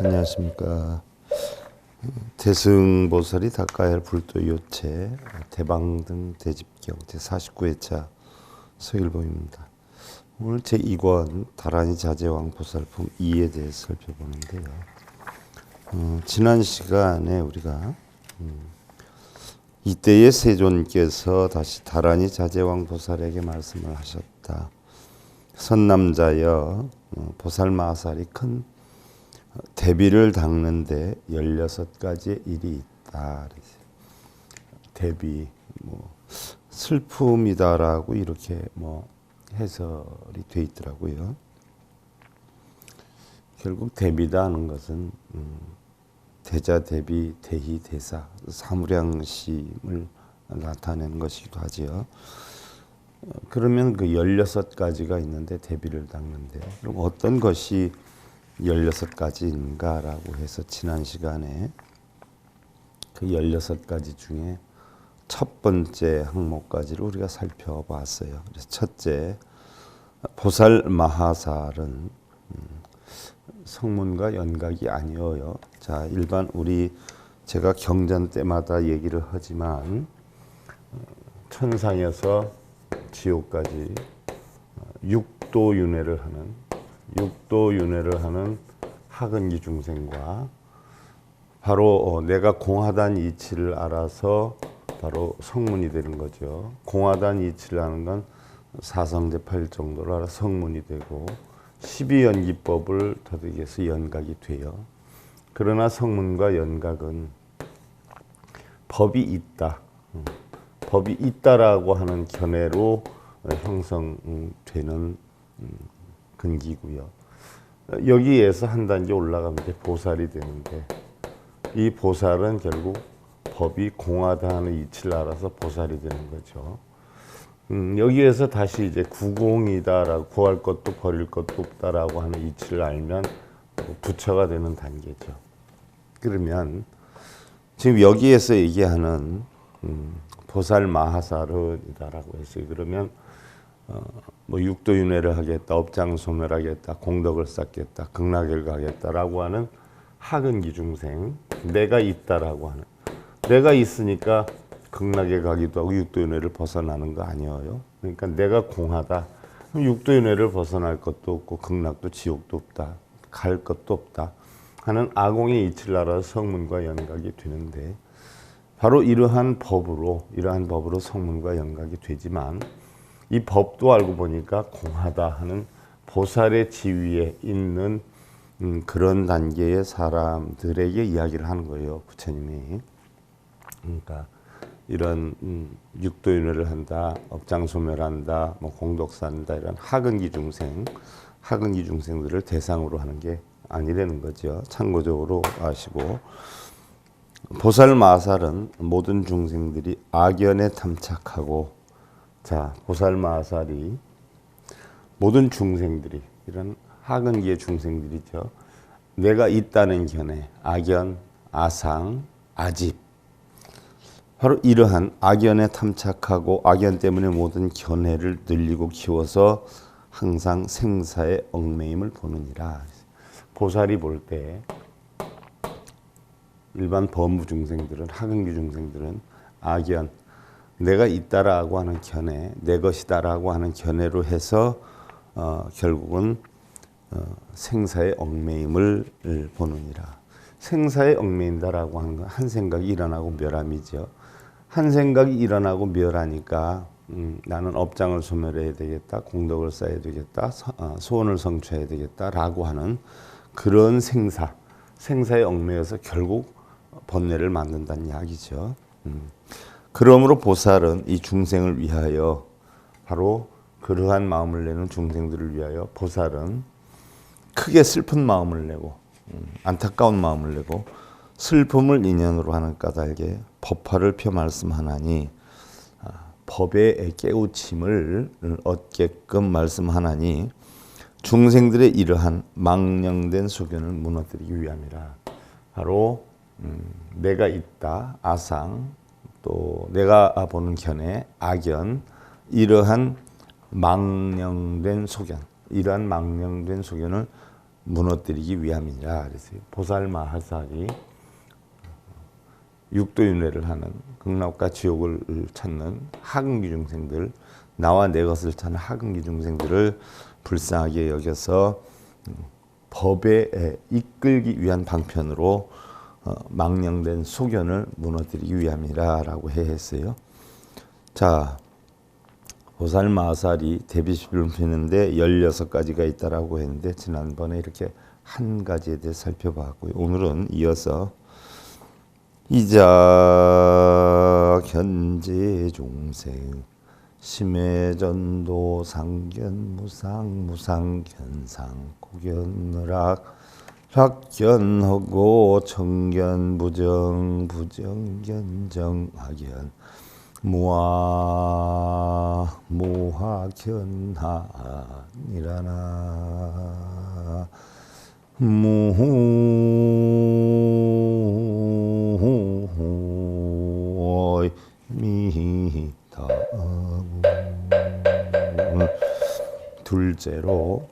안녕하십니까. 대승보살이 닦아야 할 불도 요체 대방등 대집경 제49회차 서일보입니다. 오늘 제2권 다란이 자제왕 보살품 2에 대해서 살펴보는데요. 지난 시간에 우리가 이때의 세존께서 다시 다란이 자제왕 보살에게 말씀을 하셨다. 선남자여 보살마살이 큰 대비를 닦는데 16가지의 일이 있다. 대비, 슬픔이다라고 이렇게 해설이 돼 있더라고요. 결국 대비다 하는 것은 대자, 대비, 대희, 대사, 사무량심을 나타내는 것이기도 하지요. 그러면 그 16가지가 있는데 대비를 닦는데 그럼 어떤 것이 16가지인가라고 해서 지난 시간에 그 16가지 중에 첫 번째 항목까지를 우리가 살펴봤어요. 그래서 첫째, 보살 마하살은 성문과 연각이 아니어요. 자, 일반 제가 경전 때마다 얘기를 하지만 천상에서 지옥까지 육도윤회를 하는 하근기 중생과 바로 내가 공하단 이치를 알아서 바로 성문이 되는 거죠. 공하단 이치를 하는 건 사성제 8정도를 알아 성문이 되고 12연기법을 터득해서 연각이 돼요. 그러나 성문과 연각은 법이 있다. 법이 있다라고 하는 견해로 형성되는 근기고요. 여기에서 한 단계 올라가면 이제 보살이 되는데 이 보살은 결국 법이 공하다 하는 이치를 알아서 보살이 되는 거죠. 여기에서 다시 이제 구공이다라고 구할 것도 버릴 것도 없다라고 하는 이치를 알면 부처가 되는 단계죠. 그러면 지금 여기에서 얘기하는 보살 마하살은이다라고 했어요. 그러면 육도윤회를 하겠다, 업장소멸하겠다, 공덕을 쌓겠다, 극락을 가겠다라고 하는 하근기 중생, 내가 있다라고 하는, 내가 있으니까 극락에 가기도 하고 육도윤회를 벗어나는 거 아니에요. 그러니까 내가 공하다, 육도윤회를 벗어날 것도 없고 극락도 지옥도 없다, 갈 것도 없다 하는 아공의 이치를 알아서 성문과 연각이 되는데 바로 이러한 법으로 성문과 연각이 되지만 이 법도 알고 보니까 공하다 하는 보살의 지위에 있는 그런 단계의 사람들에게 이야기를 하는 거예요. 부처님이. 그러니까 이런 육도윤회를 한다, 업장소멸한다, 공덕사한다 이런 하근기 중생들을 대상으로 하는 게 아니라는 거죠. 참고적으로 아시고 보살 마살은 모든 중생들이 악연에 탐착하고 자, 보살 마살이 모든 중생들이 이런 하근기의 중생들이죠. 내가 있다는 견해, 악연, 아상, 아집 바로 이러한 악연에 탐착하고 악연 때문에 모든 견해를 늘리고 키워서 항상 생사의 얽매임을 보느니라. 보살이 볼 때 일반 범부 중생들은 하근기 중생들은 악연 내가 있다라고 하는 견해, 내 것이다라고 하는 견해로 해서 결국은 생사의 얽매임을 보느니라. 생사에 얽매인다라고 하는 건 한 생각이 일어나고 멸함이죠. 한 생각이 일어나고 멸하니까 나는 업장을 소멸해야 되겠다, 공덕을 쌓아야 되겠다, 소원을 성취해야 되겠다라고 하는 그런 생사에 얽매여서 결국 번뇌를 만든다는 이야기죠. 그러므로 보살은 이 중생을 위하여 바로 그러한 마음을 내는 중생들을 위하여 보살은 크게 슬픈 마음을 내고 안타까운 마음을 내고 슬픔을 인연으로 하는 까닭에 법화를 펴 말씀하나니 법의 깨우침을 얻게끔 말씀하나니 중생들의 이러한 망령된 소견을 무너뜨리기 위함이라. 바로 내가 있다, 아상, 또 내가 보는 견해, 악연, 이러한 망령된 소견, 이러한 망령된 소견을 무너뜨리기 위함이라 그랬어요. 보살마하살이 육도윤회를 하는 극락과 지옥을 찾는 하근기 중생들, 나와 내 것을 찾는 하근기 중생들을 불쌍하게 여겨서 법에 이끌기 위한 방편으로 망령된 소견을 무너뜨리기 위함이라고 했어요. 자, 보살마하살이 대비식을 피는데 16가지가 있다라고 했는데 지난번에 이렇게 한 가지에 대해 살펴봤고요. 오늘은 이어서 이자 견제 종생 심해전도 상견 무상 무상 견상 고견락 락견하고 청견 부정 부정견 정하견 무화견하니라나 무미다. 둘째로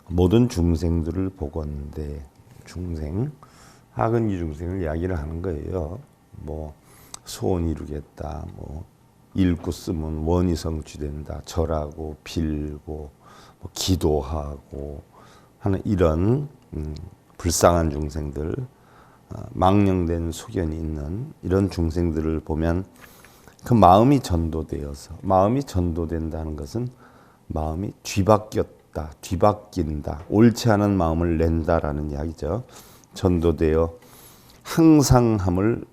모든 중생들을 보건대 중생 하근기 중생을 이야기를 하는 거예요. 뭐 소원 이루겠다, 뭐 읽고 쓰면 원이 성취된다, 절하고 빌고 뭐 기도하고 하는 이런 불쌍한 중생들, 망령된 소견이 있는 이런 중생들을 보면 그 마음이 전도되어서, 마음이 전도된다는 것은 마음이 뒤바뀌었다, 뒤바뀐다, 옳지 않은 마음을 낸다라는 이야기죠. 전도되어 항상함을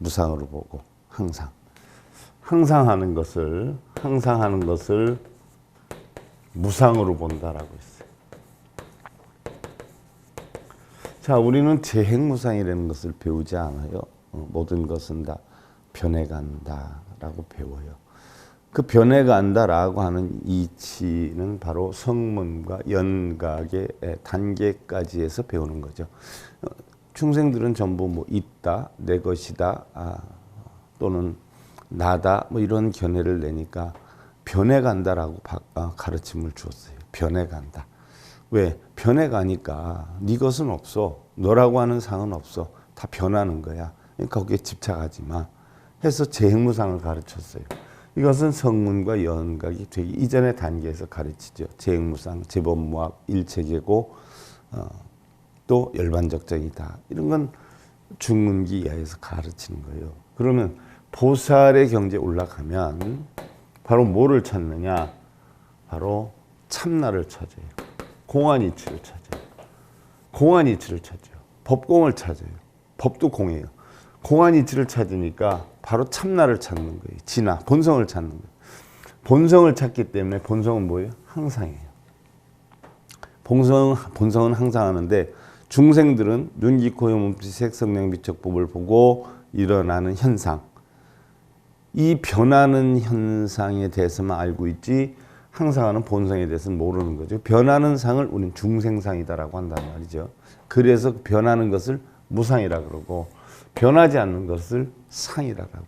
무상으로 보고 항상 하는 것을 무상으로 본다라고 했어요. 자, 우리는 재행무상이라는 것을 배우지 않아요. 모든 것은 다 변해간다라고 배워요. 그 변해간다라고 하는 이치는 바로 성문과 연각의 단계까지 해서 배우는 거죠. 중생들은 전부 뭐 있다, 내 것이다, 또는 나다, 뭐 이런 견해를 내니까 변해간다라고 가르침을 주었어요. 변해간다. 왜? 변해가니까 네 것은 없어. 너라고 하는 상은 없어. 다 변하는 거야. 그러니까 거기에 집착하지 마. 해서 재행무상을 가르쳤어요. 이것은 성문과 연각이 되기 이전의 단계에서 가르치죠. 재행무상, 재법무학, 일체계고, 또 열반적정이다. 이런 건 중문기 이하에서 가르치는 거예요. 그러면 보살의 경지에 올라가면 바로 뭐를 찾느냐? 바로 참나를 찾아요. 공안이치를 찾아요. 공안이치를 찾아요. 법공을 찾아요. 법도 공이에요. 공안이치를 찾으니까 바로 참나를 찾는 거예요. 진화, 본성을 찾는 거예요. 본성을 찾기 때문에 본성은 뭐예요? 항상이에요. 본성은 항상 하는데 중생들은 눈, 귀, 코, 혀, 몸짓, 색, 성량, 미척법을 보고 일어나는 현상, 이 변하는 현상에 대해서만 알고 있지 항상하는 본성에 대해서는 모르는 거죠. 변하는 상을 우리는 중생상이다라고 한단 말이죠. 그래서 변하는 것을 무상이라 그러고 변하지 않는 것을 상이라고 해요.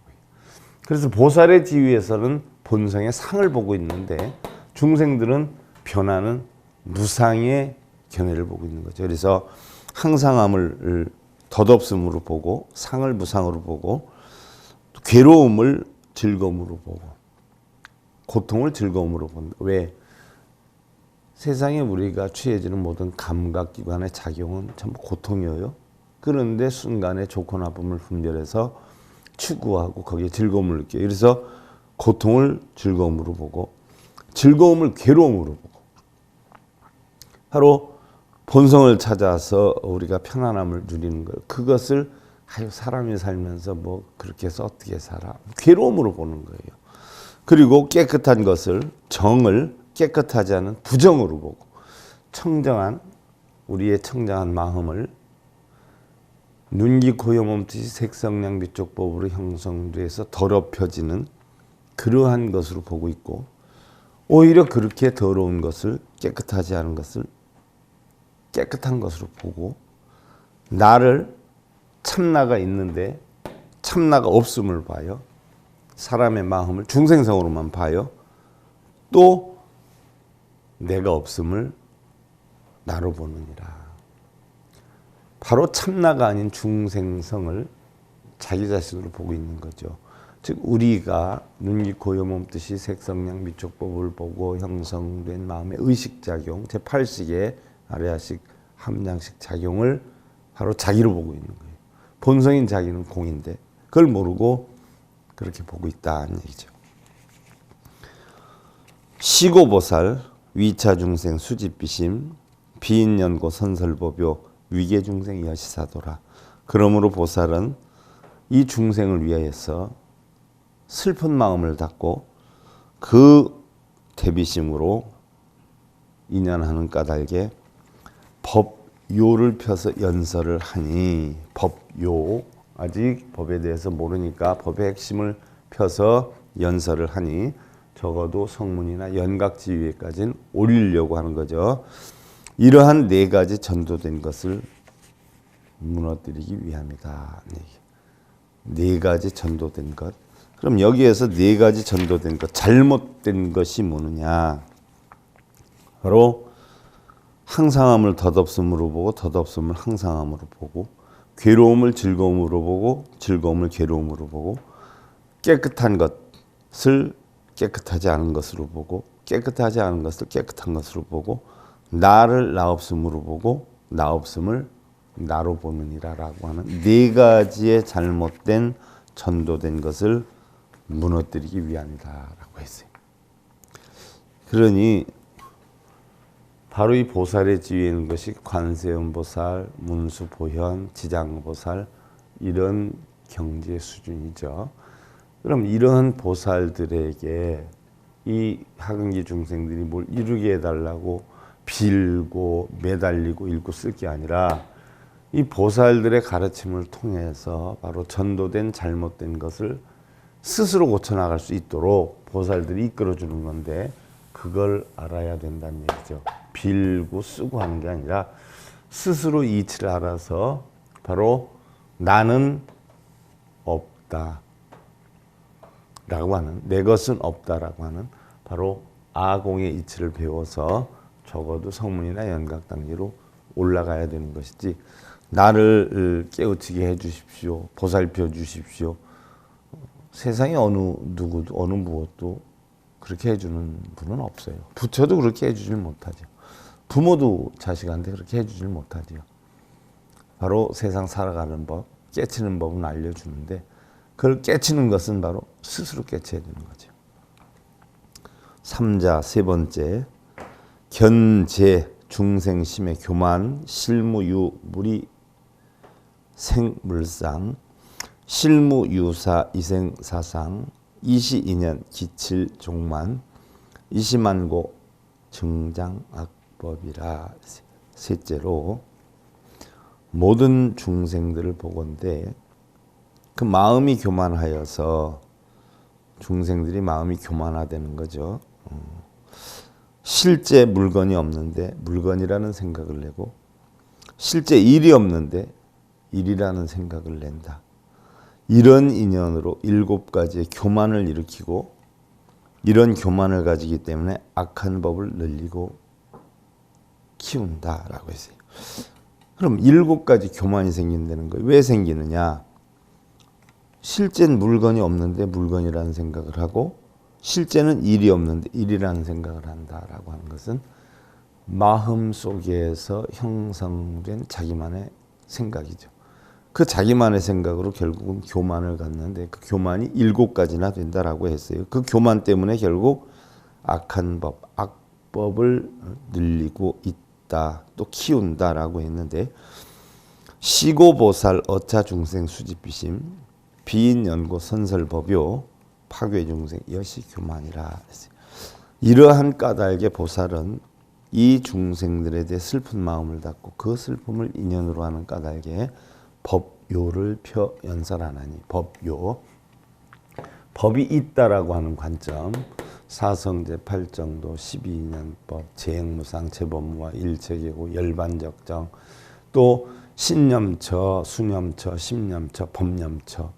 그래서 보살의 지위에서는 본성의 상을 보고 있는데 중생들은 변하는 무상의 견해를 보고 있는 거죠. 그래서 항상함을 덧없음으로 보고 상을 무상으로 보고 괴로움을 즐거움으로 보고 고통을 즐거움으로 본다. 왜? 세상에 우리가 취해지는 모든 감각기관의 작용은 전부 고통이에요. 그런데 순간에 좋고 나쁨을 분별해서 추구하고 거기에 즐거움을 느껴요. 그래서 고통을 즐거움으로 보고 즐거움을 괴로움으로 보고 바로 본성을 찾아서 우리가 편안함을 누리는 거예요. 그것을 사람이 살면서 뭐 그렇게 해서 어떻게 살아? 괴로움으로 보는 거예요. 그리고 깨끗한 것을 정을 깨끗하지 않은 부정으로 보고 청정한 우리의 청정한 마음을 눈기 고요 몸짓이 색성량 미촉법으로 형성돼서 더럽혀지는 그러한 것으로 보고 있고 오히려 그렇게 더러운 것을 깨끗하지 않은 것을 깨끗한 것으로 보고 나를 참나가 있는데 참나가 없음을 봐요. 사람의 마음을 중생성으로만 봐요. 또 내가 없음을 나로 보느니라. 바로 참나가 아닌 중생성을 자기 자신으로 보고 있는 거죠. 즉 우리가 눈, 귀, 코, 여, 몸, 뜻이 색성량, 미촉법을 보고 형성된 마음의 의식작용, 제8식의 아래아식, 함량식 작용을 바로 자기로 보고 있는 거예요. 본성인 자기는 공인데 그걸 모르고 그렇게 보고 있다는 얘기죠. 시고보살, 위차중생, 수집비심, 비인연고, 선설보묘, 위계중생, 여시사도라. 그러므로 보살은 이 중생을 위하여서 슬픈 마음을 닫고 그 대비심으로 인연하는 까닭에 법요를 펴서 연설을 하니, 법요, 아직 법에 대해서 모르니까 법의 핵심을 펴서 연설을 하니 적어도 성문이나 연각지위에까지는 올리려고 하는 거죠. 이러한 네 가지 전도된 것을 무너뜨리기 위함이다. 네 가지 전도된 것. 그럼 여기에서 네 가지 전도된 것, 잘못된 것이 뭐느냐? 바로 항상함을 덧없음으로 보고 덧없음을 항상함으로 보고, 괴로움을 즐거움으로 보고 즐거움을 괴로움으로 보고, 깨끗한 것을 깨끗하지 않은 것으로 보고 깨끗하지 않은 것을 깨끗한 것으로 보고, 나를 나없음으로 보고 나없음을 나로 보느니라라고 하는 네 가지의 잘못된 전도된 것을 무너뜨리기 위함이다라고 했어요. 그러니 바로 이 보살의 지위에 있는 것이 관세음보살, 문수보현, 지장보살 이런 경지의 수준이죠. 그럼 이러한 보살들에게 이 하근기 중생들이 뭘 이루게 해달라고 빌고 매달리고 읽고 쓸 게 아니라 이 보살들의 가르침을 통해서 바로 전도된 잘못된 것을 스스로 고쳐나갈 수 있도록 보살들이 이끌어주는 건데, 그걸 알아야 된다는 얘기죠. 빌고 쓰고 하는 게 아니라 스스로 이치를 알아서 바로 나는 없다 라고 하는, 내 것은 없다라고 하는 바로 아공의 이치를 배워서 적어도 성문이나 연각 단계로 올라가야 되는 것이지, 나를 깨우치게 해 주십시오, 보살펴 주십시오, 세상에 어느 누구도 어느 무엇도 그렇게 해주는 분은 없어요. 부처도 그렇게 해주질 못하죠. 부모도 자식한테 그렇게 해주질 못하죠. 바로 세상 살아가는 법, 깨치는 법은 알려주는데 그걸 깨치는 것은 바로 스스로 깨쳐야 되는 거죠. 3자 세 번째, 견제 중생심의 교만, 실무유 무리 생물상, 실무유사 이생사상, 이시인연 기칠 종만, 이시만고 증장악법이라. 셋째로 모든 중생들을 보건대 그 마음이 교만하여서 중생들이 마음이 교만하다는 거죠. 실제 물건이 없는데 물건이라는 생각을 내고, 실제 일이 없는데 일이라는 생각을 낸다. 이런 인연으로 7가지의 교만을 일으키고, 이런 교만을 가지기 때문에 악한 법을 늘리고 키운다라고 했어요. 그럼 7가지 교만이 생긴다는 거예요. 왜 생기느냐? 실제는 물건이 없는데 물건이라는 생각을 하고, 실제는 일이 없는데 일이라는 생각을 한다라고 하는 것은 마음 속에서 형성된 자기만의 생각이죠. 그 자기만의 생각으로 결국은 교만을 갖는데, 그 교만이 7가지나 된다라고 했어요. 그 교만 때문에 결국 악한 법, 악법을 늘리고 있다, 또 키운다라고 했는데, 시고보살, 어차중생, 수집비심, 비인연고, 선설법요, 파괴중생, 여시교만이라 했어요. 이러한 까닭의 보살은 이 중생들에 대해 슬픈 마음을 닫고 그 슬픔을 인연으로 하는 까닭에 법요를 펴 연설하나니, 법요, 법이 있다라고 하는 관점, 사성제, 팔정도, 12인연법, 재행무상, 재법무와 일체계고, 열반적정, 또 신념처, 수념처, 심념처, 법념처,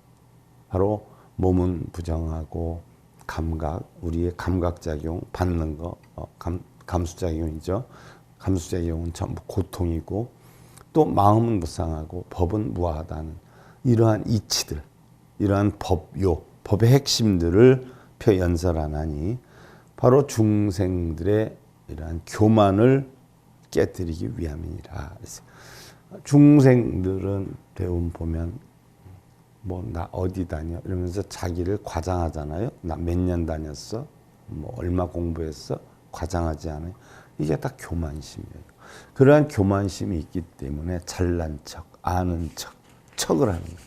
바로 몸은 부정하고 감각, 우리의 감각작용, 받는 거, 감수작용이죠. 감수자의 경우는 전부 고통이고 또 마음은 무상하고 법은 무아하다는 이러한 이치들, 이러한 법요, 법의 핵심들을 표연설하나니 바로 중생들의 이러한 교만을 깨뜨리기 위함이니라. 중생들은 대부분 보면 뭐 나 어디 다녀 이러면서 자기를 과장하잖아요. 나 몇 년 다녔어, 뭐 얼마 공부했어, 과장하지 않아요. 이게 다 교만심이에요. 그러한 교만심이 있기 때문에 잘난 척, 아는 척, 척을 하는 거예요.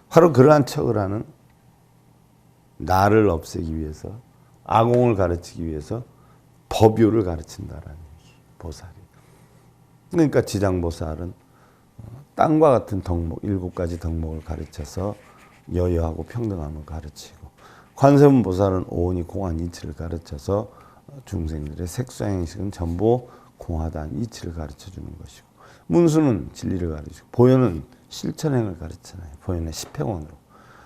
바로 그러한 척을 하는 나를 없애기 위해서, 아공을 가르치기 위해서 법요를 가르친다라는 얘기, 보살이. 그러니까 지장보살은 땅과 같은 덕목, 7가지 덕목을 가르쳐서 여여하고 평등함을 가르치고, 관세음보살은 오온이 공한 이치를 가르쳐서 중생들의 색소행식은 전부 공하다는 이치를 가르쳐 주는 것이고, 문수는 진리를 가르치고, 보현은 실천행을 가르치잖아요. 보현의 십행원으로.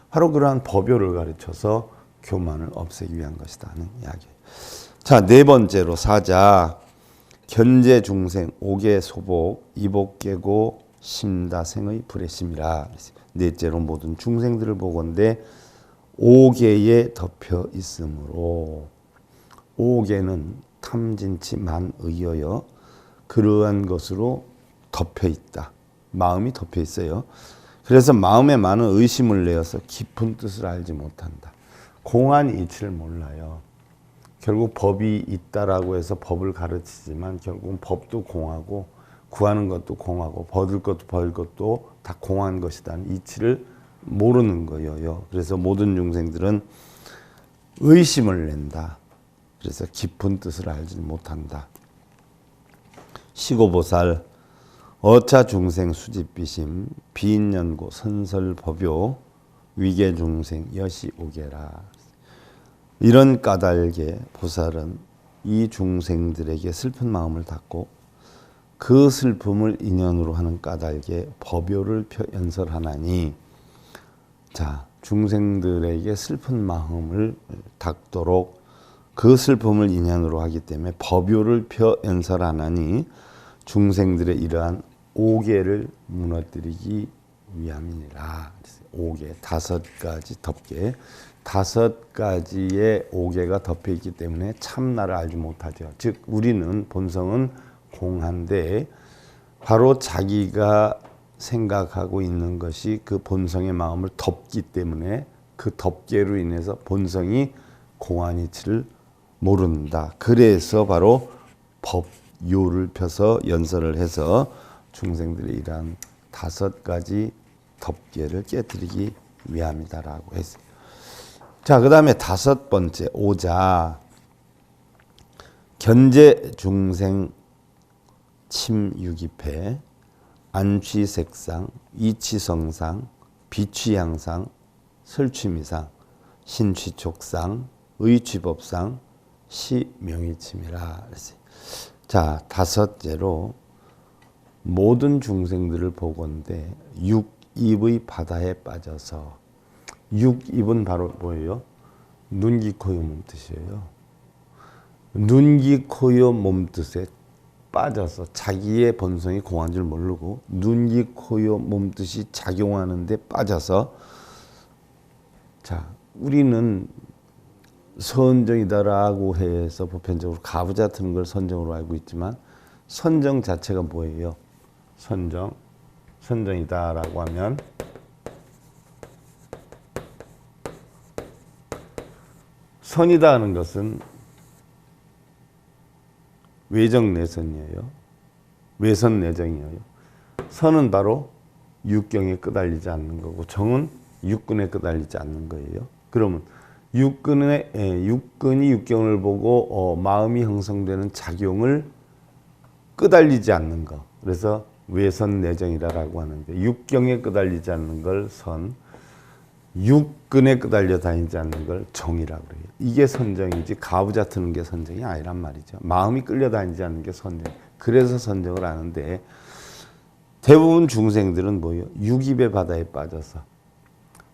바로 그러한 법요를 가르쳐서 교만을 없애기 위한 것이다 하는 이야기예요. 자, 네 번째로 사자, 견제 중생, 옥의 소복, 이복 깨고 심다생의 불의심이라. 넷째로 모든 중생들을 보건대 옥계에 덮여 있으므로, 옥계는 탐진치 만의여여 그러한 것으로 덮여 있다. 마음이 덮여 있어요. 그래서 마음에 많은 의심을 내어서 깊은 뜻을 알지 못한다. 공한 이치를 몰라요. 결국 법이 있다라고 해서 법을 가르치지만 결국은 법도 공하고 구하는 것도 공하고 버릴 것도 버릴 것도 다 공한 것이다는 이치를 모르는 거예요. 그래서 모든 중생들은 의심을 낸다. 그래서 깊은 뜻을 알지 못한다. 시고보살, 어차 중생 수집비심, 비인연고 선설법요, 위계 중생 여시오계라. 이런 까닭에 보살은 이 중생들에게 슬픈 마음을 닫고 그 슬픔을 인연으로 하는 까닭에 법요를 연설하나니, 자, 중생들에게 슬픈 마음을 닫도록 그 슬픔을 인연으로 하기 때문에 법요를 연설하나니 중생들의 이러한 오계를 무너뜨리기 위함이니라. 오계, 5가지 덮개, 5가지의 오계가 덮여 있기 때문에 참나를 알지 못하죠. 즉 우리는 본성은 공한데 바로 자기가 생각하고 있는 것이 그 본성의 마음을 덮기 때문에 그 덮개로 인해서 본성이 공한 이치를 모른다. 그래서 바로 법요를 펴서 연설을 해서 중생들의 이러한 5가지 덮개를 깨뜨리기 위함이다라고 했어요. 자, 그 다음에 5번째 오자, 견제 중생 침유기패, 안취색상, 이취성상, 비취향상, 설취미상, 신취촉상, 의취법상, 시명의침이라 그랬어요. 자, 5째로 모든 중생들을 보건대 육입의 바다에 빠져서, 육입은 바로 뭐예요? 눈, 귀, 코, 여, 몸뜻이에요. 눈, 귀, 코, 여, 몸뜻에 빠져서 자기의 본성이 공한 줄 모르고 눈, 귀, 코, 여, 몸뜻이 작용하는데 빠져서, 자, 우리는 선정이다라고 해서 보편적으로 가부좌 트는 걸 선정으로 알고 있지만 선정 자체가 뭐예요? 선정이다라고 하면 선이다 하는 것은 외정 내선이에요. 외선 내정이에요. 선은 바로 육경에 끄달리지 않는 거고 정은 육근에 끄달리지 않는 거예요. 그러면 육근이 육경을 보고 마음이 형성되는 작용을 끄달리지 않는 거. 그래서 외선 내정이라고 하는데, 육경에 끄달리지 않는 걸 선, 육근에 끄달려 다니지 않는 걸 정이라고 그래요. 이게 선정이지 가부좌 트는 게 선정이 아니란 말이죠. 마음이 끌려다니지 않는 게 선정. 그래서 선정을 하는데 대부분 중생들은 뭐예요? 육입의 바다에 빠져서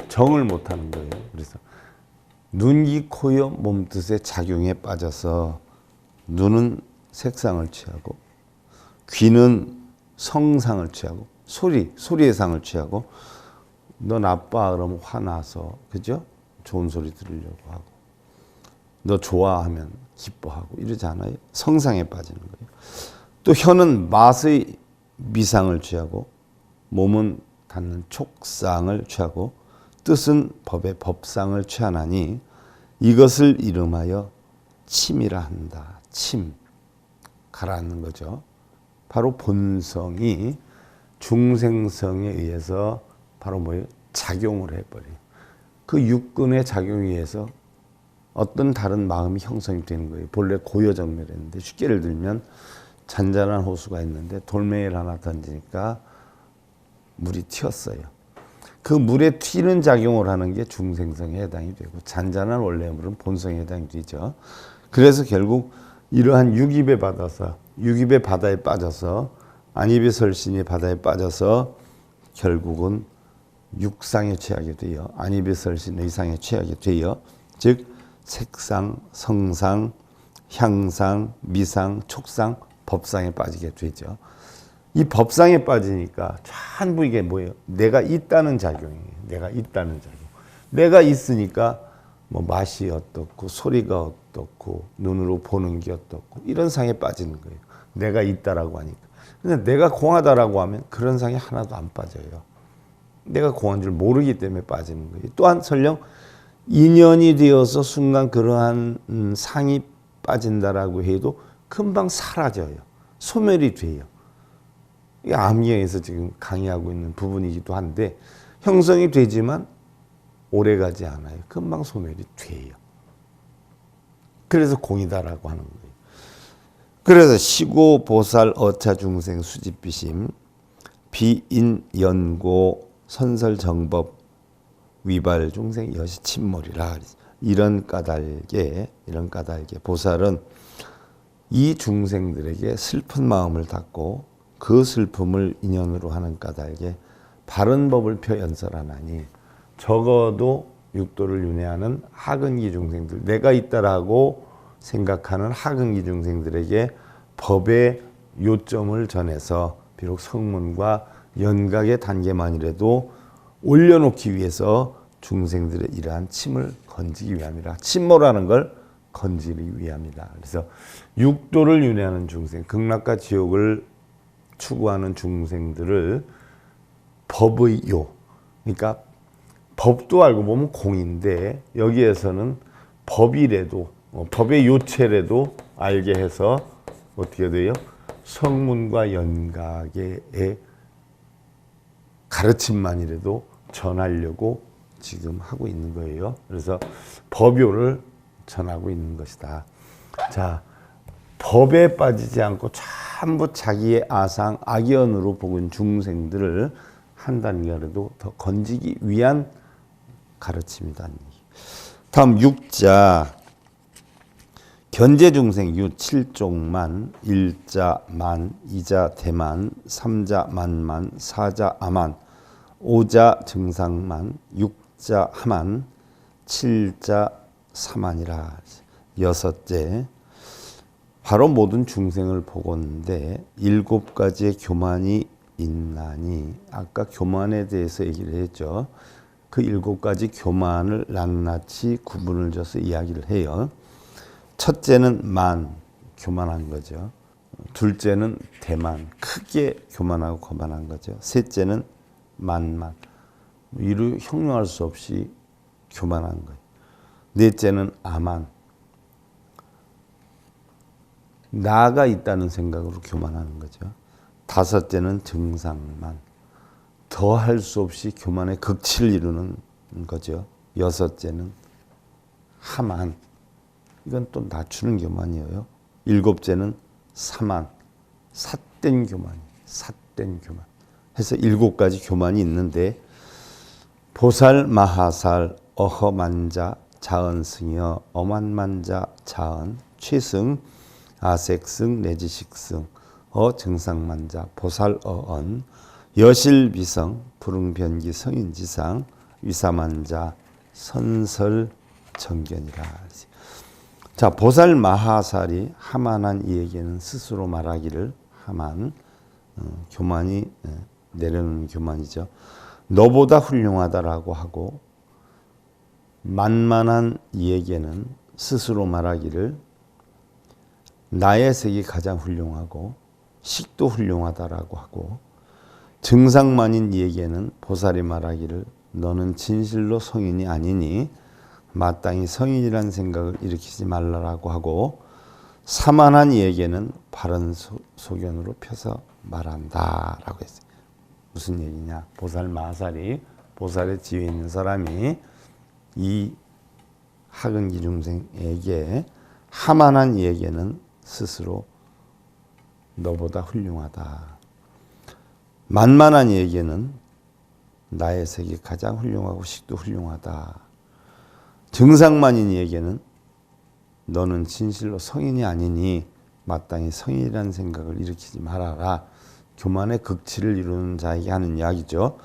정을 못하는 거예요. 그래서 눈, 귀, 코, 여, 몸뜻의 작용에 빠져서 눈은 색상을 취하고 귀는 성상을 취하고 소리의 상을 취하고 너 나빠 그러면 화나서 그죠? 좋은 소리 들으려고 하고 너 좋아하면 기뻐하고 이러지 않아요? 성상에 빠지는 거예요. 또 혀는 맛의 미상을 취하고 몸은 닿는 촉상을 취하고 뜻은 법의 법상을 취하나니 이것을 이름하여 침이라 한다. 침, 가라앉는 거죠. 바로 본성이 중생성에 의해서 바로 뭐예요? 작용을 해버려요. 그 육근의 작용에 의해서 어떤 다른 마음이 형성이 되는 거예요. 본래 고요정멸했는데 쉽게 예를 들면 잔잔한 호수가 있는데 돌멩이를 하나 던지니까 물이 튀었어요. 그 물에 튀는 작용을 하는 게 중생성에 해당이 되고 잔잔한 원래 물은 본성에 해당이 되죠. 그래서 결국 이러한 육입에 받아서 육입의 바다에 빠져서 안입의 설신이 바다에 빠져서 결국은 육상에 취하게 돼요. 안입의 설신 의상에 취하게 돼요. 즉 색상, 성상, 향상, 미상, 촉상, 법상에 빠지게 되죠. 이 법상에 빠지니까 전부 이게 뭐예요? 내가 있다는 작용이에요. 내가 있다는 작용. 내가 있으니까 뭐 맛이 어떻고 소리가 어떻고 눈으로 보는 게 어떻고 이런 상에 빠지는 거예요. 내가 있다라고 하니까. 근데 내가 공하다라고 하면 그런 상에 하나도 안 빠져요. 내가 공한 줄 모르기 때문에 빠지는 거예요. 또한 설령 인연이 되어서 순간 그러한 상이 빠진다라고 해도 금방 사라져요. 소멸이 돼요. 이게 암기에서 지금 강의하고 있는 부분이기도 한데 형성이 되지만 오래가지 않아요. 금방 소멸이 돼요. 그래서 공이다라고 하는 거예요. 그래서 시고 보살 어차 중생 수집비심 비인 연고 선설 정법 위발 중생 여시 침몰이라. 이런 까닭에 보살은 이 중생들에게 슬픈 마음을 닫고 그 슬픔을 인연으로 하는 까닭에 바른 법을 펴 연설하나니 적어도 육도를 윤회하는 하근기 중생들, 내가 있다라고 생각하는 하근기 중생들에게 법의 요점을 전해서 비록 성문과 연각의 단계만이라도 올려놓기 위해서 중생들의 이러한 침을 건지기 위함이라. 침모라는 걸 건지기 위함이다. 그래서 육도를 윤회하는 중생, 극락과 지옥을 추구하는 중생들을 법의 요, 그러니까 법도 알고 보면 공인데 여기에서는 법이라도 법의 요체라도 알게 해서 어떻게 돼요? 성문과 연각의 가르침만이라도 전하려고 지금 하고 있는 거예요. 그래서 법요를 전하고 있는 것이다. 자, 법에 빠지지 않고 전부 자기의 아상, 악연으로 복은 중생들을 한 단계라도 더 건지기 위한 가르침이다. 다음 6자 견제중생 유 7종만 1자 만 2자 대만 3자 만만 4자 아만 5자 증상만 6자 하만 7자 사만이라. 여섯째 바로 모든 중생을 보건대 7가지의 교만이 있나니 아까 교만에 대해서 얘기를 했죠. 그 7가지 교만을 낱낱이 구분을 줘서 이야기를 해요. 첫째는 만, 교만한 거죠. 둘째는 대만, 크게 교만하고 거만한 거죠. 셋째는 만만, 이루 형용할 수 없이 교만한 거예요. 넷째는 아만, 나가 있다는 생각으로 교만하는 거죠. 다섯째는 증상만, 더 할 수 없이 교만의 극치를 이루는 거죠. 여섯째는 하만, 이건 또 낮추는 교만이에요. 일곱째는 사만, 삿된 교만, 삿된 교만. 해서 7가지 교만이 있는데 보살, 마하살, 어허만자, 자언승여, 어만만자, 자언, 최승, 아색승, 내지식승, 어증상만자, 보살어언, 여실비성, 불응변기 성인지상, 위사만자, 선설정견이라. 자, 보살 마하살이 하만한 이에게는 스스로 말하기를, 하만, 교만이 내려놓는 교만이죠. 너보다 훌륭하다라고 하고, 만만한 이에게는 스스로 말하기를 나의 색이 가장 훌륭하고 식도 훌륭하다라고 하고, 증상만인 이에게는 보살이 말하기를 너는 진실로 성인이 아니니 마땅히 성인이란 생각을 일으키지 말라라고 하고, 사만한 이에게는 바른 소견으로 펴서 말한다라고 했어요. 무슨 얘기냐? 보살 마하살이, 보살의 지위에 있는 사람이 이 하근기 중생에게, 하만한 이에게는 스스로 너보다 훌륭하다, 만만한 이에게는 나의 색이 가장 훌륭하고 식도 훌륭하다, 증상만인 이에게는 너는 진실로 성인이 아니니 마땅히 성인이라는 생각을 일으키지 말아라. 교만의 극치를 이루는 자에게 하는 이야기죠.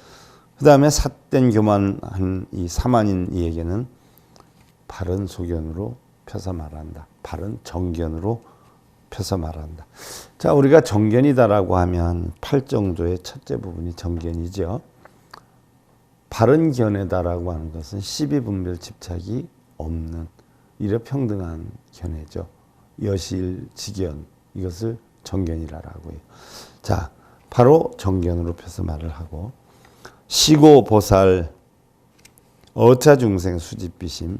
그 다음에 삿된 교만한 이 사만인 이에게는 바른 소견으로 펴서 말한다. 바른 정견으로 펴서 말한다. 자, 우리가 정견이다라고 하면 8정도의 첫째 부분이 정견이죠. 바른 견해다라고 하는 것은 시비분별 집착이 없는 일회평등한 견해죠. 여실직견, 이것을 정견이라고 해요. 자, 바로 정견으로 펴서 말을 하고, 시고 보살 어차중생 수집비심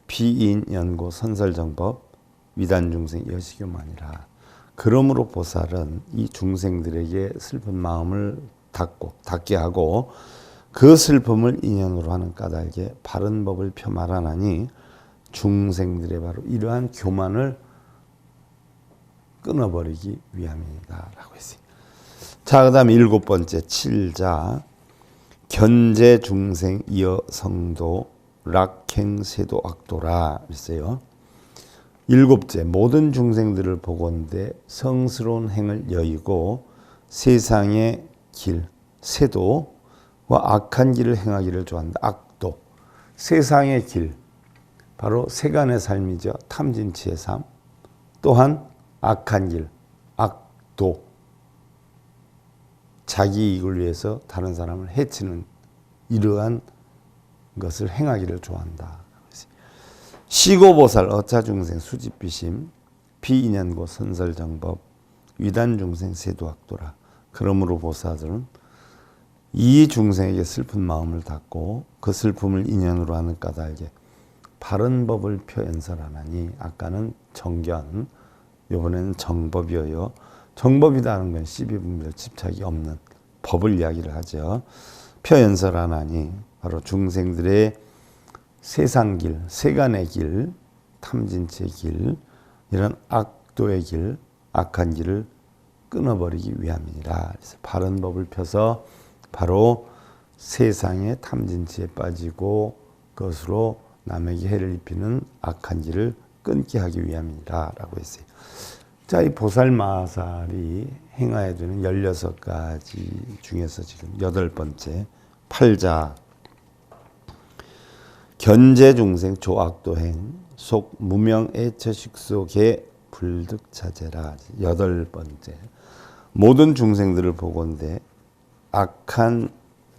비인 연고 선설정법 위단중생 여시교만이라. 그러므로 보살은 이 중생들에게 슬픈 마음을 닫게 하고 그 슬픔을 인연으로 하는 까닭에 바른 법을 펴 말하나니 중생들의 바로 이러한 교만을 끊어버리기 위함이다 라고 했어요. 자, 그 다음에 7번째 7자 견제 중생 이어 성도 락행 세도 악도라 했어요. 7째 모든 중생들을 보건대 성스러운 행을 여의고 세상의 길 세도와 악한 길을 행하기를 좋아한다. 악도, 세상의 길, 바로 세간의 삶이죠. 탐진치의 삶. 또한 악한 길, 악도, 자기 이익을 위해서 다른 사람을 해치는 이러한 것을 행하기를 좋아한다. 시고보살 어차중생 수집비심 비인연고 선설정법 위단중생 세도악도라. 그러므로 보살은 이 중생에게 슬픈 마음을 닫고 그 슬픔을 인연으로 하는 까닭에 바른 법을 펴 연설하나니, 아까는 정견, 이번에는 정법이어요. 정법이라는 건 시비분별 집착이 없는 법을 이야기를 하죠. 펴 연설하나니 바로 중생들의 세상길, 세간의 길, 탐진치의 길, 이런 악도의 길, 악한 길을 끊어버리기 위함이니라. 그래서 바른 법을 펴서 바로 세상의 탐진치에 빠지고 그것으로 남에게 해를 입히는 악한 길을 끊게 하기 위함이니라 라고 했어요. 자, 이 보살마하살이 행하여야 되는 16가지 중에서 지금 8번째 8자 견제중생 조악도행 속 무명애처식속의 불득차제라. 8번째 모든 중생들을 보건대 악한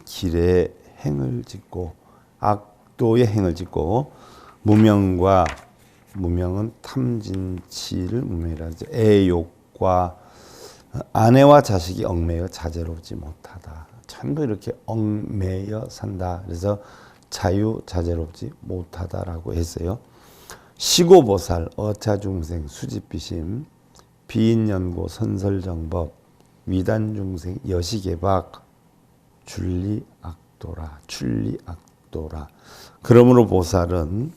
길에 행을 짓고 악도의 행을 짓고 무명은 탐진치를 무명이라 하죠. 애욕과 아내와 자식이 얽매여 자제롭지 못하다. 전부 이렇게 얽매여 산다. 그래서 자유자재롭지 못하다라고 했어요. 시고보살 어차중생 수집비심 비인연고 선설정법 위단중생 여시개박 출리악도라. 그러므로 보살은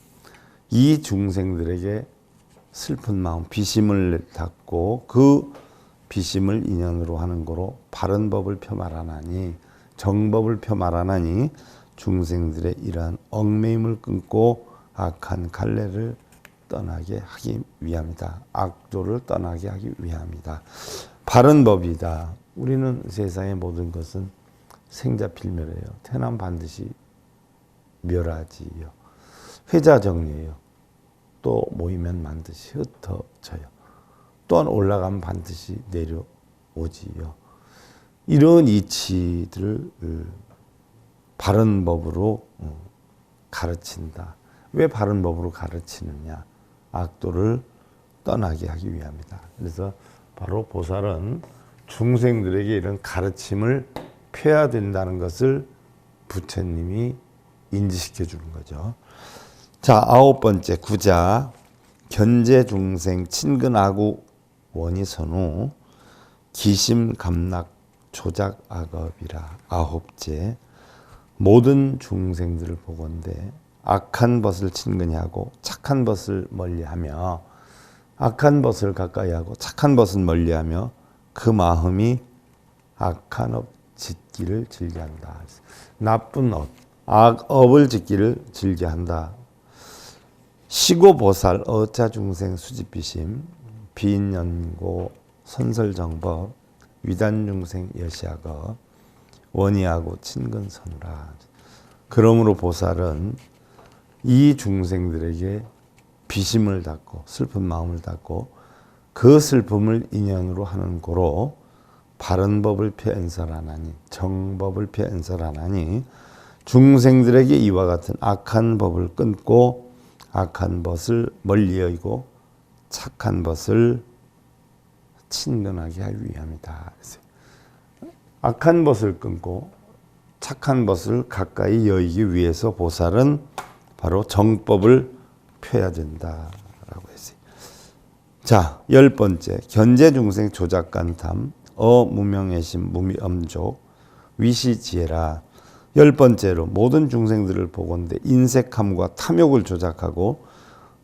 이 중생들에게 슬픈 마음, 비심을 닫고 그 비심을 인연으로 하는 거로 바른 법을 펴 말하나니, 정법을 펴 말하나니 중생들의 이러한 얽매임을 끊고 악한 갈래를 떠나게 하기 위함이다. 악도를 떠나게 하기 위함이다. 바른 법이다. 우리는 세상의 모든 것은 생자필멸이에요. 태어나면 반드시 멸하지요. 회자정리예요. 또 모이면 반드시 흩어져요. 또한 올라가면 반드시 내려오지요. 이런 이치들을 바른 법으로 가르친다. 왜 바른 법으로 가르치느냐? 악도를 떠나게 하기 위함이다. 그래서 바로 보살은 중생들에게 이런 가르침을 펴야 된다는 것을 부처님이 인지시켜 주는 거죠. 자, 9번째 구자 견제 중생 친근하고 원이 선우 기심 감락 조작 악업이라. 9째 모든 중생들을 보건대 악한 벗을 친근히 하고 착한 벗을 멀리하며 악한 벗을 가까이 하고 착한 벗은 멀리하며 그 마음이 악한 업 짓기를 즐겨한다. 나쁜 업, 악업을 짓기를 즐겨한다. 시고보살 어차중생 수집비심 비인연고 선설정법 위단중생 여시악업 원이하고 친근선우라. 그러므로 보살은 이 중생들에게 비심을 닫고 슬픈 마음을 닫고 그 슬픔을 인연으로 하는 고로 바른 법을 펴연설하나니 정법을 펴연설하나니 중생들에게 이와 같은 악한 법을 끊고 악한 벗을 멀리 여기고 착한 벗을 친근하게 하기 위함이다. 악한 벗을 끊고 착한 벗을 가까이 여기기 위해서 보살은 바로 정법을 펴야 된다라고 했어요. 자, 10번째 견제중생 조작간탐 어무명애심 무미엄족 위시지혜라. 10번째로 모든 중생들을 보건대 인색함과 탐욕을 조작하고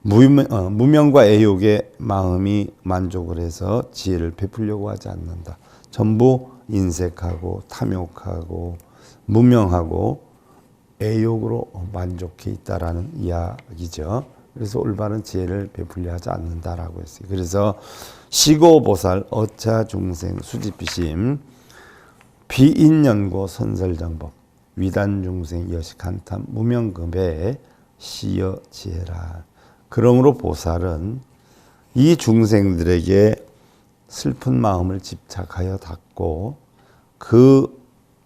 무명과 애욕에 마음이 만족을 해서 지혜를 베풀려고 하지 않는다. 전부 인색하고 탐욕하고 무명하고 애욕으로 만족해 있다라는 이야기죠. 그래서 올바른 지혜를 베풀려 하지 않는다라고 했어요. 그래서 시고보살 어차중생 수집비심 비인연고 선설정법 위단중생 여식한탐 무명금에 시여지혜라. 그러므로 보살은 이 중생들에게 슬픈 마음을 집착하여 닫고 그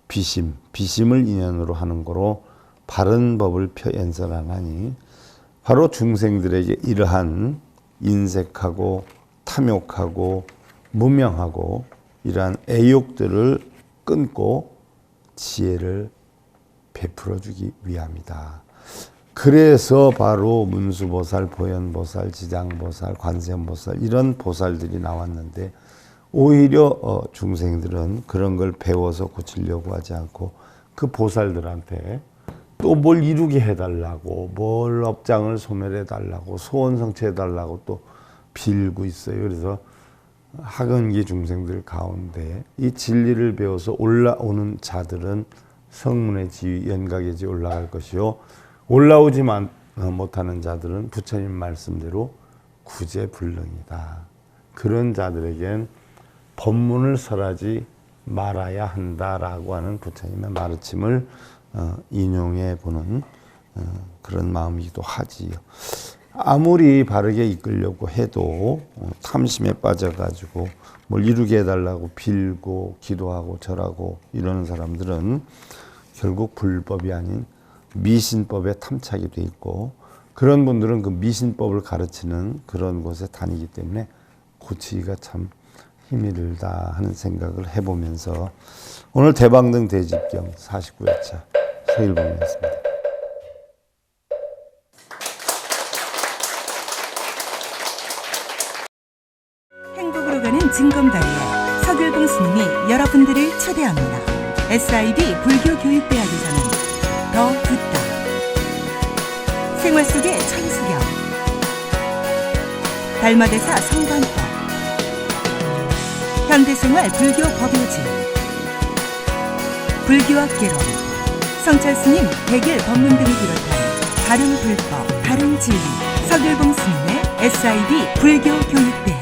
비심을 인연으로 하는 거로 바른 법을 펴연설하나니 바로 중생들에게 이러한 인색하고 탐욕하고 무명하고 이러한 애욕들을 끊고 지혜를 베풀어주기 위함이다. 그래서 바로 문수보살, 보현보살, 지장보살, 관세음보살 이런 보살들이 나왔는데 오히려 중생들은 그런 걸 배워서 고치려고 하지 않고 그 보살들한테 또 뭘 이루게 해달라고 뭘 업장을 소멸해달라고 소원 성취해달라고 또 빌고 있어요. 그래서 하근기 중생들 가운데 이 진리를 배워서 올라오는 자들은 성문의 지위, 연각의 지위 올라갈 것이요 올라오지 못하는 자들은 부처님 말씀대로 구제불능이다. 그런 자들에겐 법문을 설하지 말아야 한다라고 하는 부처님의 가르침을 인용해 보는 그런 마음이기도 하지요. 아무리 바르게 이끌려고 해도 탐심에 빠져가지고 뭘 이루게 해달라고 빌고 기도하고 절하고 이러는 사람들은 결국 불법이 아닌 미신법에 탐착이 돼 있고 그런 분들은 그 미신법을 가르치는 그런 곳에 다니기 때문에 고치기가 참 힘이 들다 하는 생각을 해보면서 오늘 대방등 대집경 49회차 서일봉이었습니다. 행복으로 가는 징검다리에 서길봉 스님이 여러분들을 초대합니다. SIB 불교교육대학에서는 더 듣다, 생활 속의 천수경, 달마대사 성관법, 현대생활 불교 법요지, 불교학개론, 성찰스님 백일 법문 등을 비롯한 다른 불법, 다른 진리, 서길봉 스님의 SIB 불교교육대